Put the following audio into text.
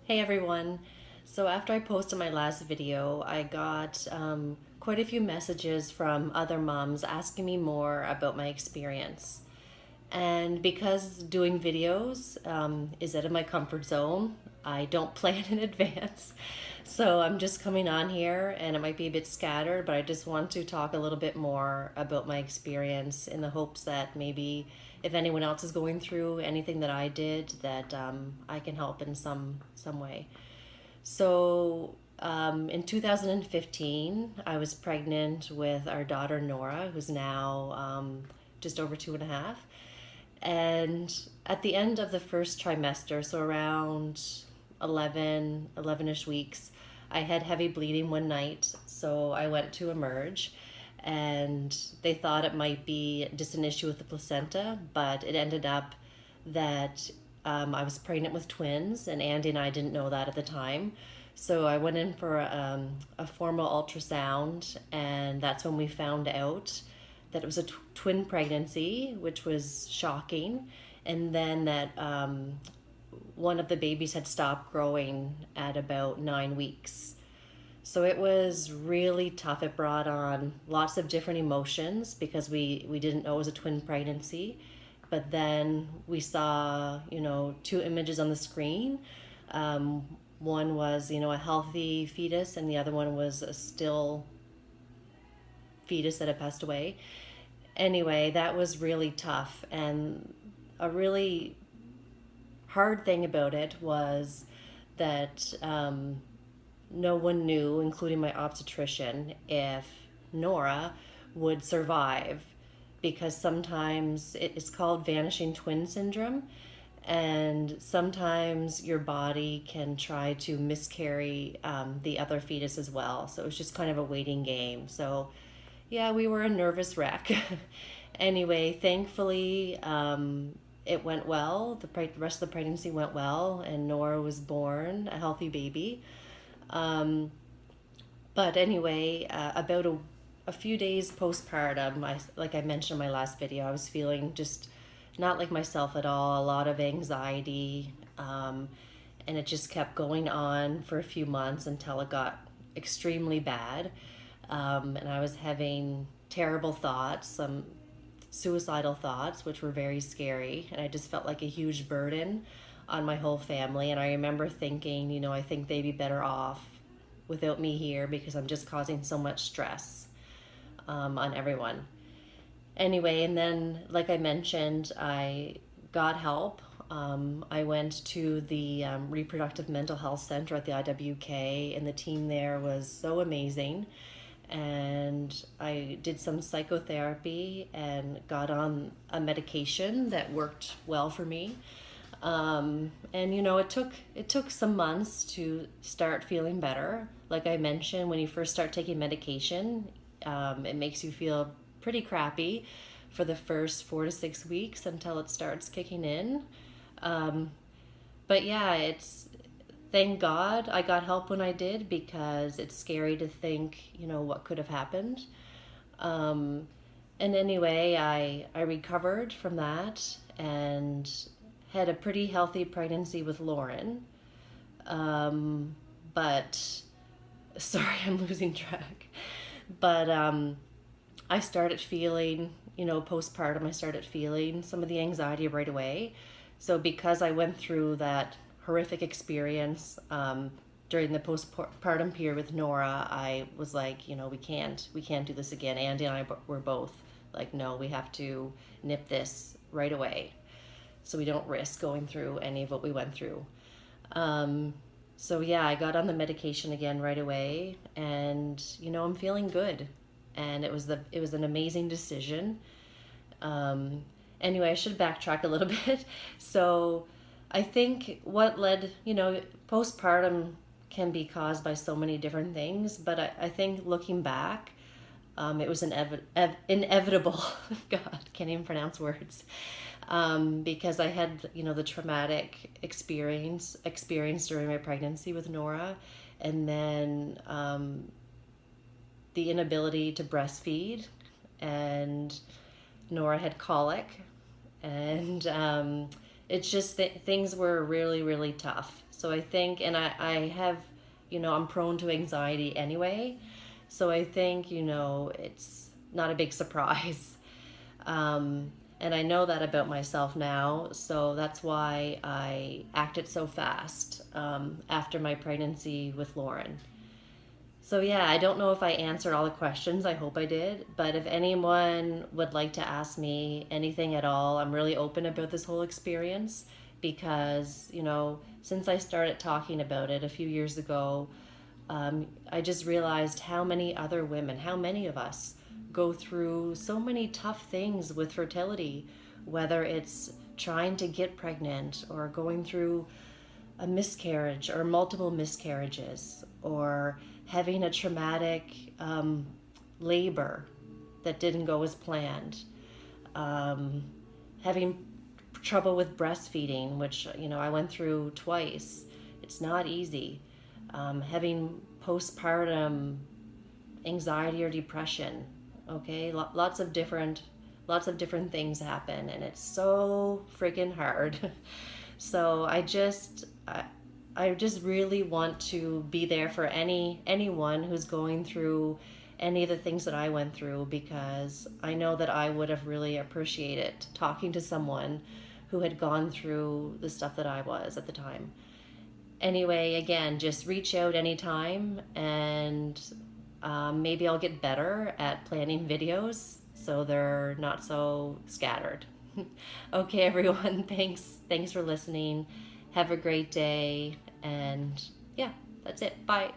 Hey everyone. So after I posted my last video, I got quite a few messages from other moms asking me more about my experience. And because doing videos is out of my comfort zone, I don't plan in advance. So I'm just coming on here and it might be a bit scattered, but I just want to talk a little bit more about my experience in the hopes that maybe if anyone else is going through anything that I did, that I can help in some way. In 2015, I was pregnant with our daughter Nora, who's now just over 2.5. And at the end of the first trimester, so around 11ish weeks, I had heavy bleeding one night. So I went to emerge and they thought it might be just an issue with the placenta, but it ended up that I was pregnant with twins, and Andy and I didn't know that at the time. So I went in for a formal ultrasound, and that's when we found out that it was a twin pregnancy, which was shocking. And then that one of the babies had stopped growing at about 9 weeks. So it was really tough. It brought on lots of different emotions because we didn't know it was a twin pregnancy. But then we saw, two images on the screen. One was, a healthy fetus, and the other one was a still fetus that had passed away. Anyway, that was really tough. And a really hard thing about it was that no one knew, including my obstetrician, if Nora would survive, because sometimes it's called vanishing twin syndrome, and sometimes your body can try to miscarry the other fetus as well. So it was just kind of a waiting game. So yeah, we were a nervous wreck. Anyway, thankfully, it went well. The rest of the pregnancy went well, and Nora was born a healthy baby. Um, but anyway, about a few days postpartum, like I mentioned in my last video, I was feeling just not like myself at all, a lot of anxiety, and it just kept going on for a few months until it got extremely bad. And I was having terrible thoughts, some suicidal thoughts, which were very scary, and I just felt like a huge burden on my whole family. And I remember thinking, I think they'd be better off without me here because I'm just causing so much stress on everyone. Anyway, and then, like I mentioned, I got help. I went to the Reproductive Mental Health Center at the IWK, and the team there was so amazing. And I did some psychotherapy and got on a medication that worked well for me. And it took some months to start feeling better. Like I mentioned, when you first start taking medication, it makes you feel pretty crappy for the first 4 to 6 weeks until it starts kicking in. Um, but yeah, it's thank God I got help when I did, because it's scary to think, what could have happened. Um, and anyway, I recovered from that and had a pretty healthy pregnancy with Lauren. But sorry, I'm losing track. But I started feeling, postpartum, I started feeling some of the anxiety right away. So because I went through that horrific experience during the postpartum period with Nora, I was like, we can't do this again. Andy and I were both like, no, we have to nip this right away, so we don't risk going through any of what we went through. So yeah, I got on the medication again right away, and I'm feeling good, and it was an amazing decision. Um, anyway, I should backtrack a little bit. So I think what led, postpartum can be caused by so many different things, but I think looking back, it was inevitable. God, can't even pronounce words. Because I had, the traumatic experience during my pregnancy with Nora, and then the inability to breastfeed, and Nora had colic, and it's just that things were really, really tough. So I think, and I have, I'm prone to anxiety anyway. So I think, it's not a big surprise. Um, and I know that about myself now. So that's why I acted so fast after my pregnancy with Lauren. So yeah, I don't know if I answered all the questions. I hope I did. But if anyone would like to ask me anything at all, I'm really open about this whole experience because, since I started talking about it a few years ago, I just realized how many other women, how many of us go through so many tough things with fertility, whether it's trying to get pregnant or going through a miscarriage or multiple miscarriages or having a traumatic labor that didn't go as planned, um, having trouble with breastfeeding, which I went through twice. It's not easy. Having postpartum anxiety or depression. Okay, lots of different things happen, and it's so freaking hard. So I just really want to be there for anyone who's going through any of the things that I went through, because I know that I would have really appreciated talking to someone who had gone through the stuff that I was at the time. Anyway, again, just reach out anytime, and maybe I'll get better at planning videos so they're not so scattered. Okay, everyone, thanks for listening. Have a great day, and yeah, that's it. Bye.